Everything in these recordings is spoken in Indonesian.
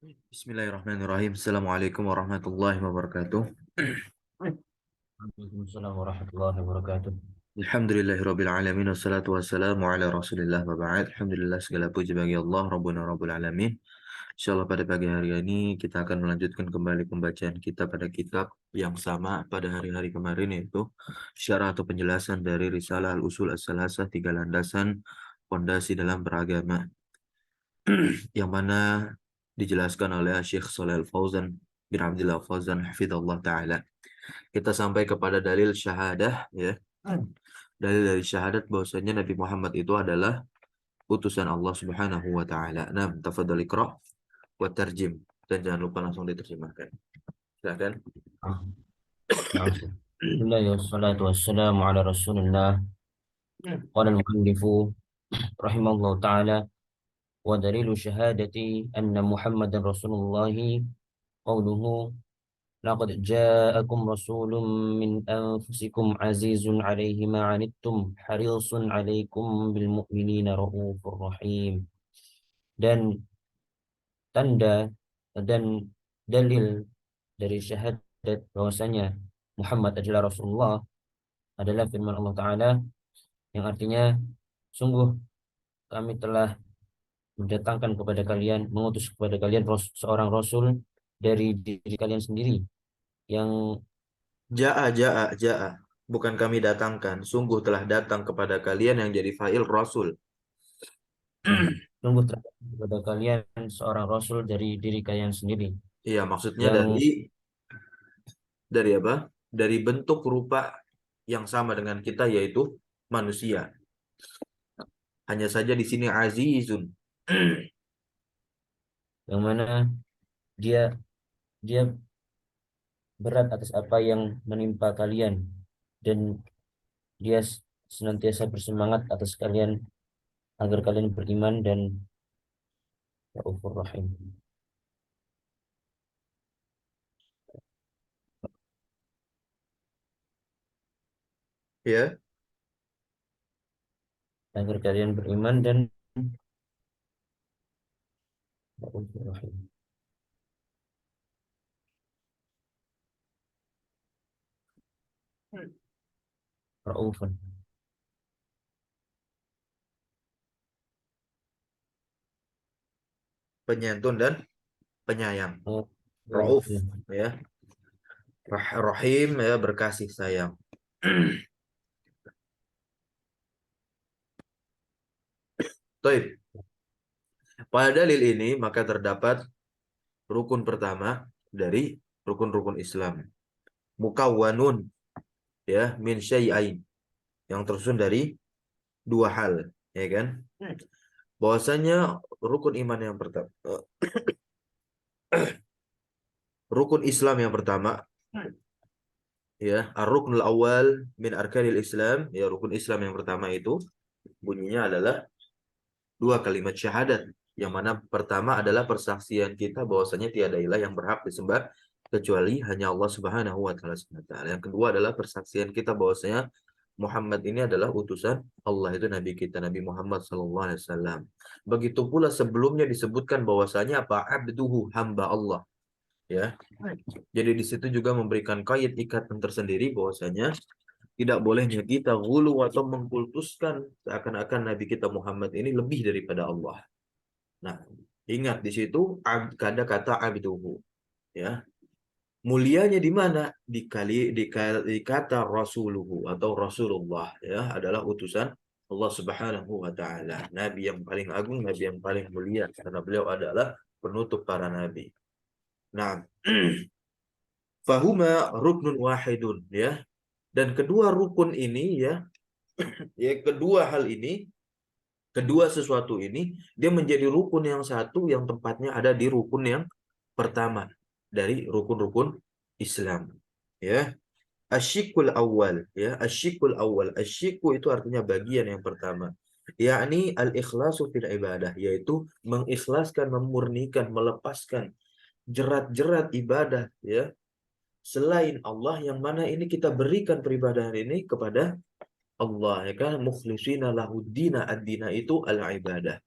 Bismillahirrahmanirrahim. Assalamualaikum warahmatullahi wabarakatuh. Waalaikumsalam warahmatullahi wabarakatuh. Alhamdulillahirabbil alamin wassalatu wassalamu ala Rasulillah wa ba'd. Alhamdulillah segala puji bagi Allah Rabbuna Rabbul Alamin. Insyaallah pada pagi hari ini kita akan melanjutkan kembali pembacaan kita pada kitab yang sama pada hari-hari kemarin, yaitu syarah atau penjelasan dari Risalah Al-Usul As-Salasah, tiga landasan fondasi dalam beragama, yang mana dijelaskan oleh Syekh Shalal Fauzan bin Abdullah Fauzan hafizallah taala. Kita sampai kepada dalil syahadah, ya. Dalil dari syahadat bahwasanya Nabi Muhammad itu adalah utusan Allah Subhanahu wa taala. Nah, tafadhal iqra wa tarjim, dan jangan lupa langsung diterjemahkan. Silakan. Nah, Bismillah wassalatu wassalamu ala Rasulillah. Qala al-muallifu rahimahullah ta'ala wa dalilu syahadati anna Muhammadan Rasulullah qawluhu laqad ja'akum rasulun min anfusikum azizun 'alaihi ma 'anittum harisun 'alaikum bil mu'minina raufur rahim. Dan tanda dan dalil dari syahadat bahwasanya Muhammad adalah Rasulullah adalah firman Allah Ta'ala yang artinya, sungguh kami telah mendatangkan kepada kalian, mengutus kepada kalian seorang Rasul dari diri kalian sendiri yang Ja'a. Bukan kami datangkan, sungguh telah datang kepada kalian yang jadi fa'il Rasul. nah, sungguh telah datang kepada kalian seorang Rasul dari diri kalian sendiri Iya, maksudnya yang dari apa? Dari bentuk rupa yang sama dengan kita, yaitu manusia. Hanya saja di sini azizun. yang mana dia dia berat atas apa yang menimpa kalian, dan dia senantiasa bersemangat atas kalian agar kalian beriman dan Raufur Rahim, Ya, agar kalian beriman dan Raufur Rahim. Raufun. penyantun dan penyayang. Oh, oh, Rauf, iya. ya. Rahim, ya, berkasih sayang. Taib. Pada dalil ini maka terdapat rukun pertama dari rukun-rukun Islam. Mukawwanun, ya, min syai'ain, yang tersusun dari dua hal, ya kan? Bahwasanya rukun iman yang pertama, rukun Islam yang pertama, ya, ar-ruknul awal min arkanil Islam, ya, rukun Islam yang pertama itu bunyinya adalah dua kalimat syahadat, yang mana pertama adalah persaksian kita bahwasanya tiada ilah yang berhak disembah kecuali hanya Allah Subhanahu wa taala. Yang kedua adalah persaksian kita bahwasanya Muhammad ini adalah utusan Allah, itu Nabi kita Nabi Muhammad sallallahu alaihi wasallam. Begitu pula sebelumnya disebutkan bahwasanya apa? Abduhu, hamba Allah, ya. Jadi di situ juga memberikan kait ikatan tersendiri bahwasanya tidak bolehnya kita gulu atau mengkultuskan seakan-akan Nabi kita Muhammad ini lebih daripada Allah. Nah, ingat di situ ada kata abduhu, ya. Mulianya di mana? Di kata rasuluhu atau Rasulullah, ya, adalah utusan Allah Subhanahu wa taala. Nabi yang paling agung, nabi yang paling mulia, karena beliau adalah penutup para nabi. Nah, fahuma ruknun wahidun, ya. Dan kedua rukun ini, ya, kedua hal ini, kedua sesuatu ini, dia menjadi rukun yang satu yang tempatnya ada di rukun yang pertama dari rukun-rukun Islam, ya. Asyikul awal, ya, asyikul awal. Asyiku itu artinya bagian yang pertama, yakni al-ikhlasu fil ibadah, yaitu mengikhlaskan, memurnikan, melepaskan jerat-jerat ibadah, ya, selain Allah, yang mana ini kita berikan peribadahan ini kepada Allah, ya kan, mukhlishina lahuddina, ad-dina itu al-ibadah.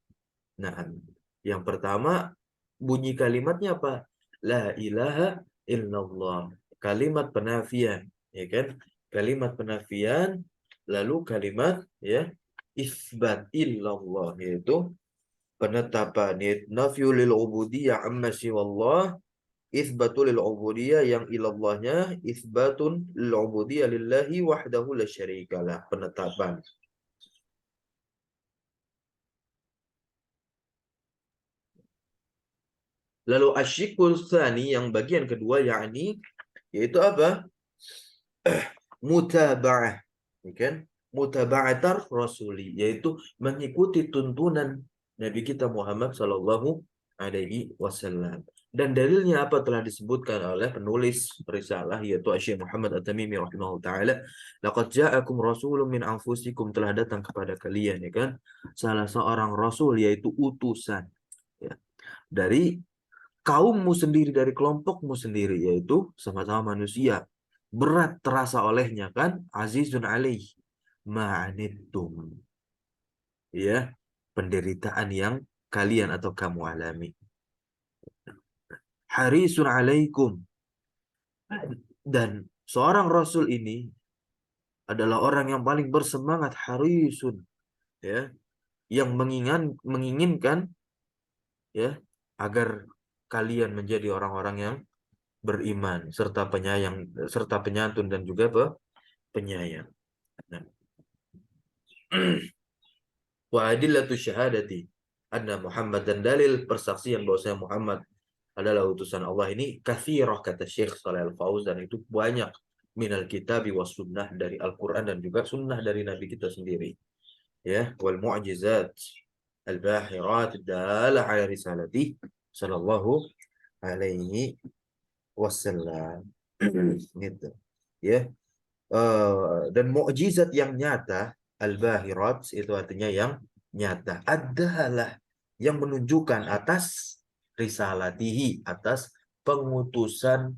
Nah, yang pertama bunyi kalimatnya apa? La ilaha illallah. Kalimat penafian, ya kan? Kalimat penafian, lalu kalimat ya isbat illallah, yaitu penetapan, yaitu nafyu lil ubudiyah amma siwallah, isbatul lil ubudiyah yang ilallahnya isbatun lil ubudiyah lillahi wahdahu la syarikalah, penetapan. Lalu asyikul tsani, yang bagian kedua, yakni yaitu apa? Mutaba'ah, ya kan? Mutaba'atar rasuli, yaitu mengikuti tuntunan Nabi kita Muhammad sallallahu alaihi wasallam. Dan dalilnya apa, telah disebutkan oleh penulis risalah yaitu Syekh Muhammad At-Tamimi rahimahullah taala, laqad ja'akum rasulun min anfusikum, telah datang kepada kalian, ya kan, salah seorang rasul, yaitu utusan, ya, dari kaummu sendiri, dari kelompokmu sendiri, yaitu sama-sama manusia. Berat terasa olehnya, kan? Azizun alaih ma'anittum, ya, penderitaan yang kalian atau kamu alami. Harisun alaikum, dan seorang rasul ini adalah orang yang paling bersemangat, harisun, ya, yang menginginkan, ya, agar kalian menjadi orang-orang yang beriman serta penyayang, serta penyantun, dan juga penyayang. Nah, wa adillatu syahadati anna Muhammad, dan dalil persaksian bahwasanya Muhammad adalah utusan Allah ini kathirah, kata Syekh Shalih Al-Fauzan, itu banyak, minal kitabi was sunnah, dari Al-Quran dan juga sunnah dari Nabi kita sendiri, ya, wal mu'jizat al-bahirat dalah ala risalati sallallahu alaihi wasallam. Gitu, ya. Dan mukjizat yang nyata, al-bahirat itu artinya yang nyata, adalah yang menunjukkan atas risalatihi, atas pengutusan,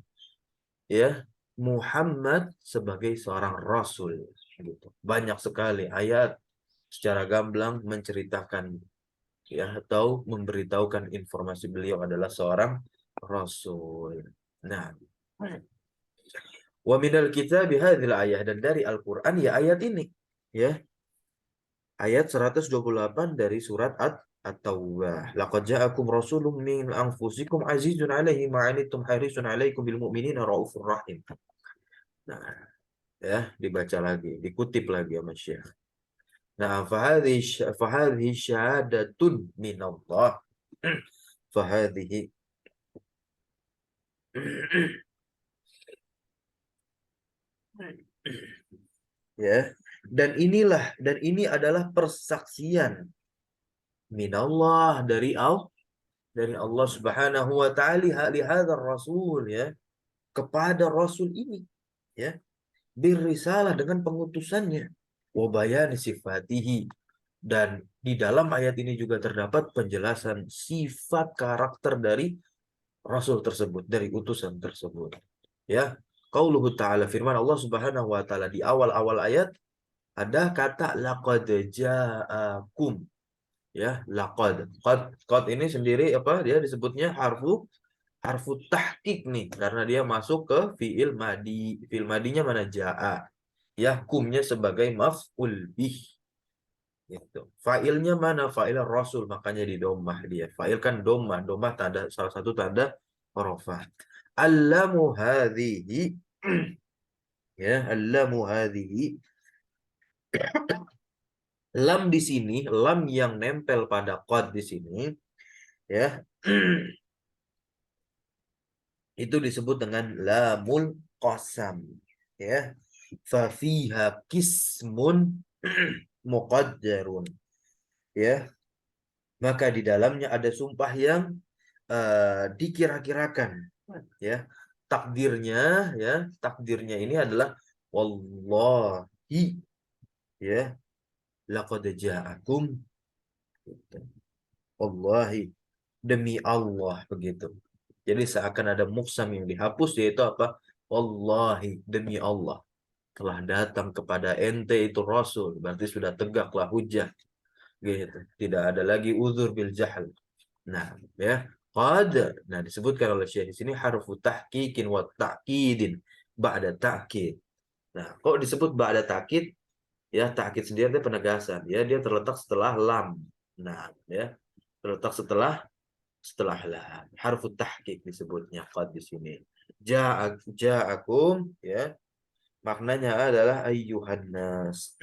ya, Muhammad sebagai seorang rasul, gitu. Banyak sekali ayat secara gamblang menceritakan, ya, atau memberitahukan informasi beliau adalah seorang rasul. Nah, wa minal kitabi hadhil ayah, dan dari Al-Qur'an ya ayat ini, ya, ayat 128 dari surat At-Taubah. Laqad ja'akum rasulun min anfusikum azizun 'alaihi ma 'anittum harisun 'alaikum bil mu'minina raufur rahim. Nah, ya, dibaca lagi, dikutip lagi sama Syekh. Nah, fahadhihi syahadatun minallah. Fahadhihi ya, dan ini adalah persaksian minallah, dari Allah Subhanahu wa taala li hadzal rasul, ya, kepada rasul ini, ya, birisalah, dengan pengutusannya, wa bayani sifatihi, dan di dalam ayat ini juga terdapat penjelasan sifat karakter dari rasul tersebut, dari utusan tersebut, ya. Qauluhu ta'ala, firman Allah Subhanahu wa taala di awal-awal ayat, ada kata laqad ja'akum, ya, laqad. Qad ini sendiri apa, dia disebutnya harfu tahqiq nih, karena dia masuk ke fiil madi. Fiil madinya mana? Jaa. Ya, kumnya sebagai maf'ul bih, gitu. Fa'ilnya mana? Fa'il rasul, makanya di domah dia. Fa'il kan domah, domah tanda, salah satu tanda rafah. Allamu hadhihi, ya, allamu hadhihi, lam di sini, lam yang nempel pada qad di sini, ya, itu disebut dengan lamul qasam, ya. Fafiha kismun muqaddarun, ya, maka di dalamnya ada sumpah yang dikira-kirakan, ya, takdirnya, ya, takdirnya ini adalah wallahi, ya, laqad ja'akum, wallahi, demi Allah, begitu. Jadi seakan ada muksam yang dihapus, yaitu apa? Wallahi, demi Allah, telah datang kepada ente itu rasul, berarti sudah tegaklah hujah, gitu. Tidak ada lagi uzur bil jahl. Nah, ya, qad. Nah, disebutkan oleh Syekh di sini harfu tahqiqin wa ta'kidin ba'da ta'kid. Nah, kok disebut ba'da ta'kid? Ya, ta'kid sendiri itu penegasan. Ya, dia terletak setelah lam. Nah, ya, terletak setelah lam. Harfu tahqiq disebutnya qad di sini. Ja'akum, ya, maknanya adalah ayyuhan nas.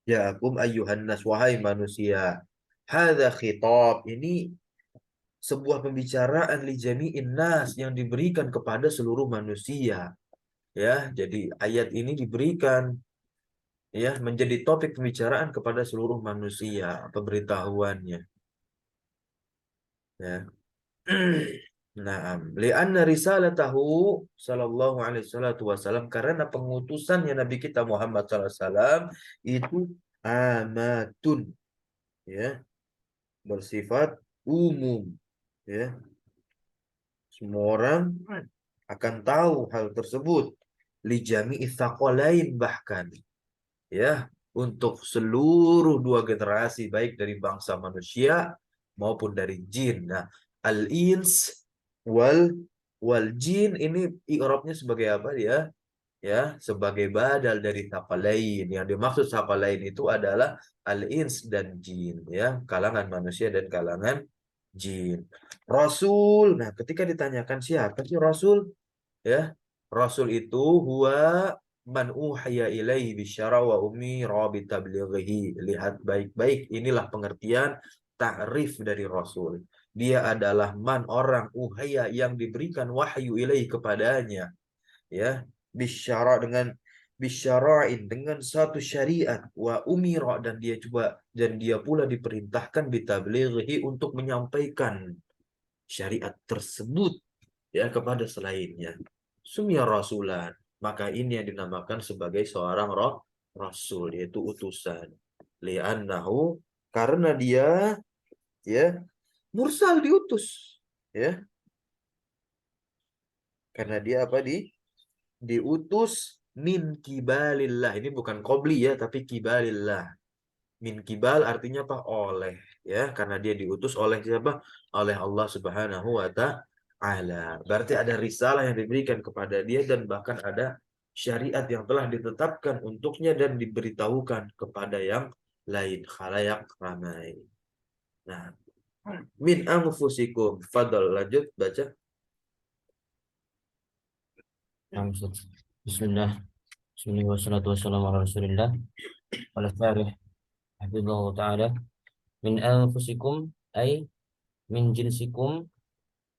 Ja'akum ayyuhan nas, wahai manusia. Hadza khitab, ini sebuah pembicaraan li jami'in nas yang diberikan kepada seluruh manusia. Ya, jadi ayat ini diberikan ya menjadi topik pembicaraan kepada seluruh manusia, pemberitahuannya. Ya. Naam, li'anna risalatahu sallallahu alaihi wasallam, karena pengutusannya Nabi kita Muhammad sallallahu alaihi wasallam itu amatun, ya, bersifat umum, ya. Semua orang akan tahu hal tersebut. Li jami'i tsaqalain, bahkan ya untuk seluruh dua generasi baik dari bangsa manusia maupun dari jin. Nah, al-ins wal wal jin ini i'rabnya sebagai apa dia? Ya, sebagai badal dari tsaqalain. Yang dimaksud tsaqalain itu adalah al-ins dan jin, ya, kalangan manusia dan kalangan jin. Rasul. Nah, ketika ditanyakan siapa sih Rasul? Ya, Rasul itu huwa man uhaya ilaihi bisyara wa umira bitablighihi. Lihat baik-baik, inilah pengertian ta'rif dari Rasul. Dia adalah man, orang, uhaya, yang diberikan wahyu ilaihi kepadanya, ya, bisyara, dengan bisyara'in, dengan satu syariat, wa umira, dan dia pula diperintahkan bitablighihi, untuk menyampaikan syariat tersebut ya kepada selainnya. Sumya rasulan, maka ini yang dinamakan sebagai seorang rasul, yaitu utusan. Li'annahu, karena dia ya mursal, diutus, ya, karena dia apa, diutus min kibalillah. Ini bukan qobli ya, tapi kibalillah. Min kibal artinya apa? Oleh, ya, karena dia diutus oleh siapa? Oleh Allah Subhanahu wa ta'ala. Berarti ada risalah yang diberikan kepada dia, dan bahkan ada syariat yang telah ditetapkan untuknya dan diberitahukan kepada yang lain, khalayak ramai. Nah, min anfusikum. Fadal, lanjut baca. Nah, Ustaz. Bismillah. Bismillah wassalatu wassalamu ala Rasulillah. Qala syarih hafizallahu taala min anfusikum ay min jinsikum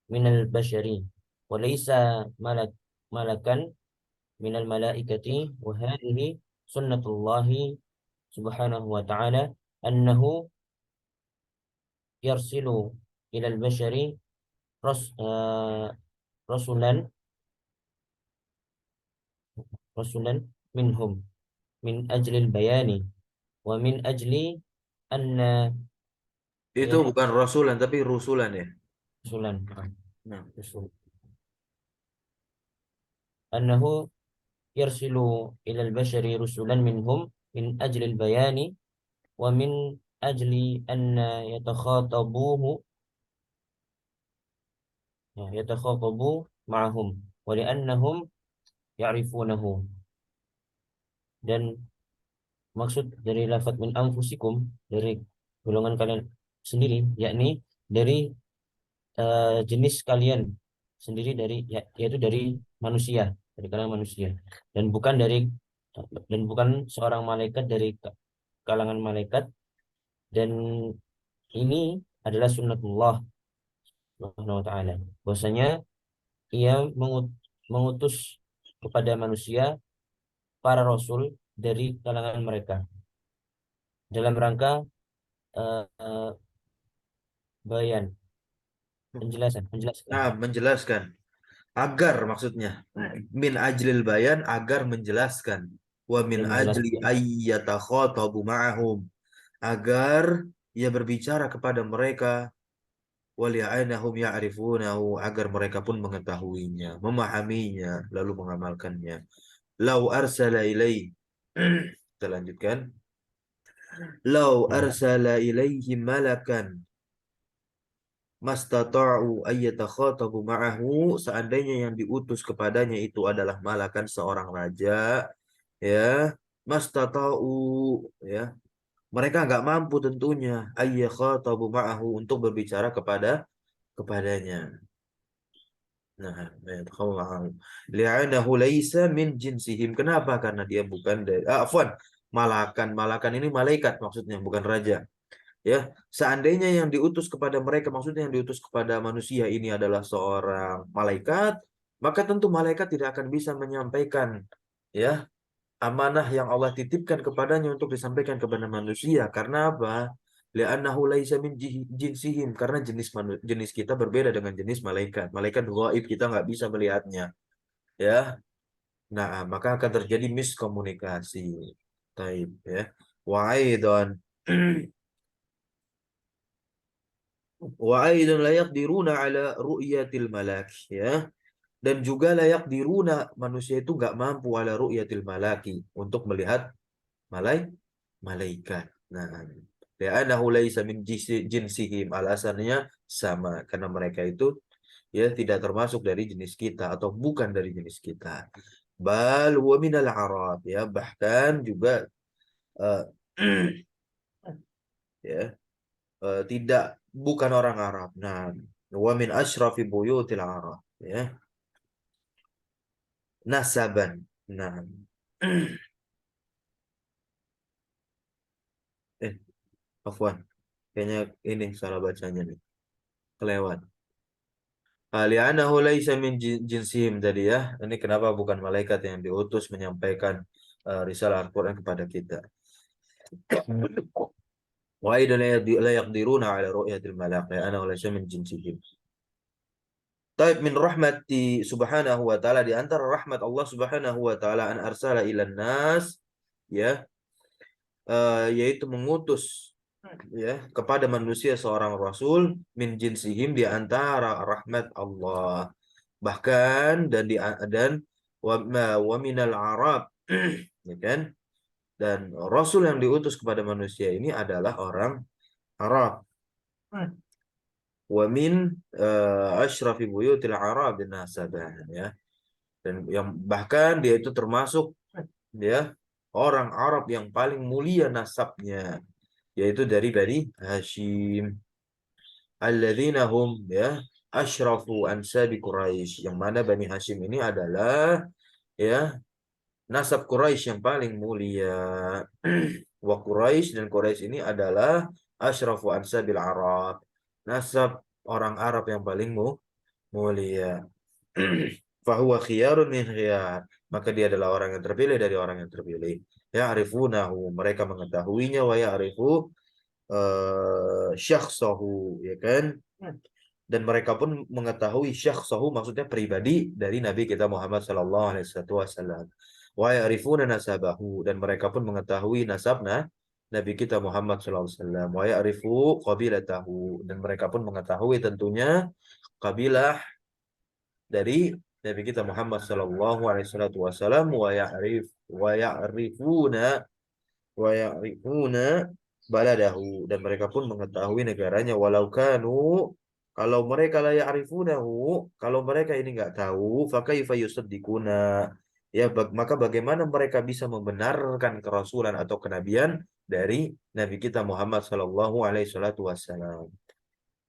minal bashari wa laysa malakan minal malaikati wa hadhihi sunnatullahi subhanahu wa ta'ala annahu yarsilu ilal bashari ras, rasulan rasulan minhum min ajlil bayani wa min ajli anna Itu ya bukan rasulan tapi rusulan ya. rasulan Nah, rusul annahu yarsilu ilal bashari rusulan minhum min ajlil bayani wa min ajli anna yatakhatabu ma'ahum wa li'annahum ya'rifunahu. Dan maksud dari lafaz min anfusikum, dari golongan kalian sendiri, yakni dari jenis kalian sendiri, yaitu dari manusia, dari kalangan manusia, dan bukan dari dan bukan seorang malaikat dari kalangan malaikat. Dan ini adalah sunnatullah Subhanahu wa taala, bahwasanya ia mengutus kepada manusia para rasul dari kalangan mereka dalam rangka eh, eh, bayan, menjelaskan nah, menjelaskan. Agar, maksudnya min ajlil bayan, agar menjelaskan. Wa min dan ajli menjelaskan ayyatakhatabu ma'ahum, agar ia berbicara kepada mereka. Wali'anahum ya'rifunahu, agar mereka pun mengetahuinya, memahaminya, lalu mengamalkannya. Lau arsala ilaih. Kita lanjutkan. Lau arsala ilaihim malakan, mastata'u ayyatakhatabu ma'ahu, seandainya yang diutus kepadanya itu adalah malakan seorang raja, ya, mastata'u, ya, mereka nggak mampu tentunya ayyatakhatabu ma'ahu untuk berbicara kepadanya. Nah, yatakhatabu ma'ahu li'annahu laisa min jinsihim. Kenapa? Karena dia bukan dari afwan, malakan ini malaikat maksudnya, bukan raja. Ya, seandainya yang diutus kepada mereka, maksudnya yang diutus kepada manusia ini adalah seorang malaikat, maka tentu malaikat tidak akan bisa menyampaikan, ya, amanah yang Allah titipkan kepadanya untuk disampaikan kepada manusia. Karena apa? Li'annahu laisa min jinsihim, karena jenis kita berbeda dengan jenis malaikat. Malaikat gaib, kita nggak bisa melihatnya, ya. Nah, maka akan terjadi miskomunikasi. Taib, ya. Wa aidan wa aidan la yaqdiruna ala ru'yatil malak, ya. Dan juga layak diruna, manusia itu nggak mampu ala ru'yatil malaki, untuk melihat malaikat. Nah, li'annahu laisa min jinsihim, alasannya sama, karena mereka itu, ya, tidak termasuk dari jenis kita atau bukan dari jenis kita. Bal huwa minal Arab, ya, bahkan juga eh, ya, tidak, bukan orang Arab. Nah, wa min asyrafi buyutil Arab, ya, nasaban. Nah, eh afwan, kayaknya ini salah bacanya nih, kelewat. Li'annahu laisa min jinsihim tadi, ya. Ini kenapa bukan malaikat yang diutus menyampaikan risalah Al-Qur'an kepada kita. Wa aidan la yaqdiruna ala ru'yatil malak, li'annahu laisa min jinsihim. Taib min rahmati subhanahu wa ta'ala, di antara rahmat Allah subhanahu wa ta'ala, an arsala ilan nas, ya, yaitu mengutus, ya, kepada manusia seorang rasul min jinsihim, di antara rahmat Allah. Bahkan wa minal Arab, ya kan? Dan rasul yang diutus kepada manusia ini adalah orang Arab. Wa min asyrafi buyutil Arab nasabah, ya. Dan yang bahkan dia itu termasuk, ya, orang Arab yang paling mulia nasabnya, yaitu dari Bani Hashim, alladzina hum, ya, asyrafu ansabi Quraisy, yang mana Bani Hashim ini adalah, ya, nasab Quraisy yang paling mulia. Wa Quraisy, dan Quraisy ini adalah asyrafu ansabil Arab, nasab orang Arab yang paling mulia. Fahuwa khiyarun min khiyar, maka dia adalah orang yang terpilih dari orang yang terpilih. Ya'rifunahu, mereka mengetahuinya, wa ya'rifu syakhsahu, ya kan? Dan mereka pun mengetahui syakhsahu, maksudnya pribadi dari Nabi kita Muhammad sallallahu alaihi wasallam. Wa ya'rifuna nasabahu, dan mereka pun mengetahui nasabnya Nabi kita Muhammad sallallahu alaihi wasallam. Wa ya'rifu qabilatahu, dan mereka pun mengetahui tentunya kabilah dari Nabi kita Muhammad sallallahu alaihi wasallam. Wa ya'rifuna baladahu, dan mereka pun mengetahui negaranya. Walau kanu, kalau mereka la ya'rifunahu, kalau mereka ini nggak tahu, fakaifa yusaddiquna, ya, maka bagaimana mereka bisa membenarkan kerasulan atau kenabian dari Nabi kita Muhammad sallallahu alaihi wasallam,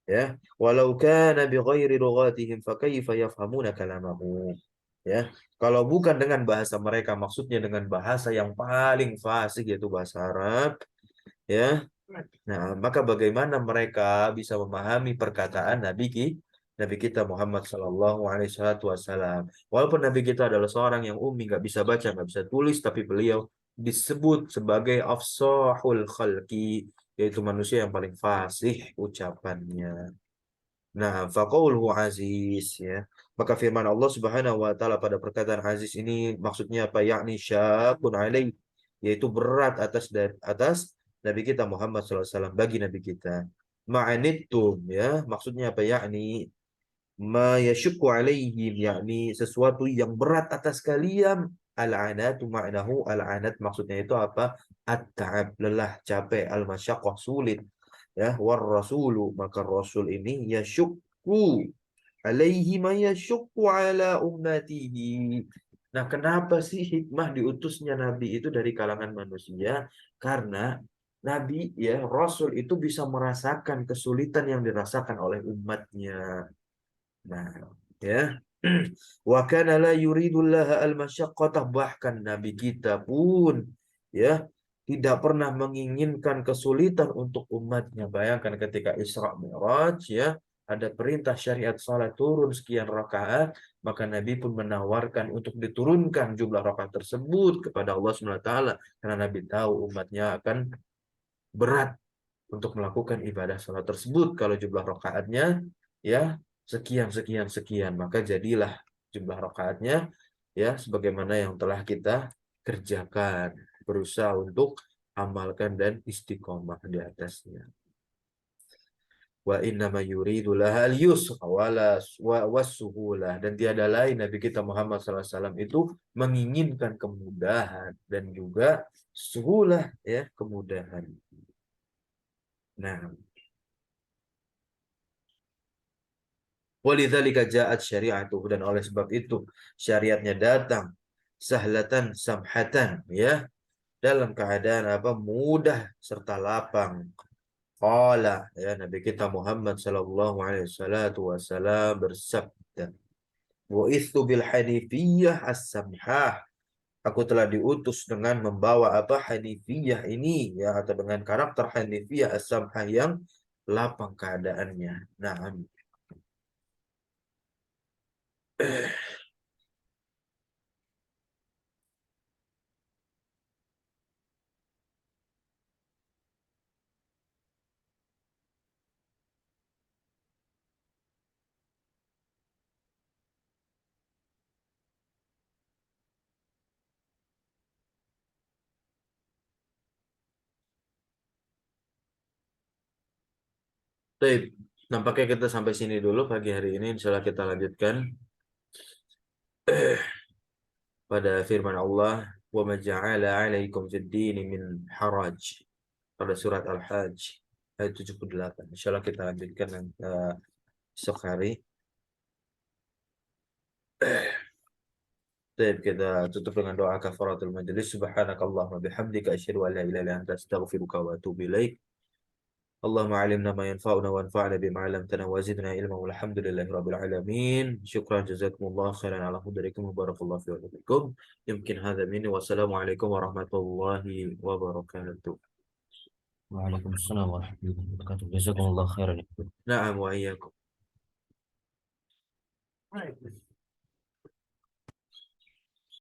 ya. Walau kana bighairi lughatihim fakaifa yafhamuna kalamahu, ya. Kalau bukan dengan bahasa mereka, maksudnya dengan bahasa yang paling fasih, yaitu bahasa Arab, ya. Nah, maka bagaimana mereka bisa memahami perkataan Nabi kita Muhammad Sallallahu Alaihi Wasallam. Walaupun Nabi kita adalah seorang yang ummi, nggak bisa baca, nggak bisa tulis, tapi beliau disebut sebagai afsahul khalqi, yaitu manusia yang paling fasih ucapannya. Nah, faqauluhu aziz, ya. Maka firman Allah Subhanahu wa taala pada perkataan aziz ini maksudnya apa? Yakni syaqun alaih, yaitu berat atas Nabi kita Muhammad SAW, bagi Nabi kita. Ma'anittum, ya. Maksudnya apa? Yakni ma yashukku alaihim, yakni sesuatu yang berat atas kalian. Al-anatu ma'nahu, al-anat maksudnya itu apa? At-ta'ab, lelah, capek, al-masyaqqah, sulit. Ya, war rasulu, maka rasul ini yasyukku alaihi ma yasyukku ala ummatihi. Nah, kenapa sih hikmah diutusnya nabi itu dari kalangan manusia? Karena nabi, ya, rasul itu bisa merasakan kesulitan yang dirasakan oleh umatnya. Nah, ya. Wa kana la yuridullaha al-masyaqqatah, bahkan nabi kita pun, ya, tidak pernah menginginkan kesulitan untuk umatnya. Bayangkan ketika Isra Mi'raj, ya, ada perintah syariat salat turun sekian rakaat, maka Nabi pun menawarkan untuk diturunkan jumlah rakaat tersebut kepada Allah Subhanahu wa taala, karena Nabi tahu umatnya akan berat untuk melakukan ibadah salat tersebut kalau jumlah rakaatnya, ya, sekian sekian sekian, maka jadilah jumlah rakaatnya, ya, sebagaimana yang telah kita kerjakan, berusaha untuk amalkan dan istiqomah di atasnya. Wa inna ma yuridu laha al-yusra was-suhulah, dan tiada lain Nabi kita Muhammad SAW itu menginginkan kemudahan dan juga suhulah, ya, kemudahan. Nah, walidzalika ja'at syariatu, dan oleh sebab itu syariatnya datang sahlatan samhatan, ya, dalam keadaan apa, mudah serta lapang. Qala, ya, Nabi kita Muhammad sallallahu alaihi wasallam bersabda, bu'itsu bil hanifiyah as-samhah, aku telah diutus dengan membawa apa, hanifiyah ini, ya, atau dengan karakter hanifiyah as-samhah yang lapang keadaannya. Nah, baik, nampaknya kita sampai sini dulu pagi hari ini. Insya Allah kita lanjutkan pada firman Allah, wa ma ja'ala 'alaikum fid dini min haraj, pada surat Al-Hajj ayat 78. Insya Allah kita lanjutkan esok hari. Baik, kita tutup dengan doa kafaratul majelis. Subhanakallahumma bihamdika asyhadu an la ilaha illa anta astaghfiruka wa atubu ilaik. اللهم علمنا ما ينفعنا وانفعنا بما علمتنا وزدنا علما والحمد لله رب العالمين. شكرا جزاكم الله خيرا على حضوركم وبارك الله فيكم. يمكن هذا مني، والسلام عليكم ورحمة الله وبركاته. Waalaikumsalam warahmatullahi wabarakatuh. Jazakumullah khairan. نعم وإياكم.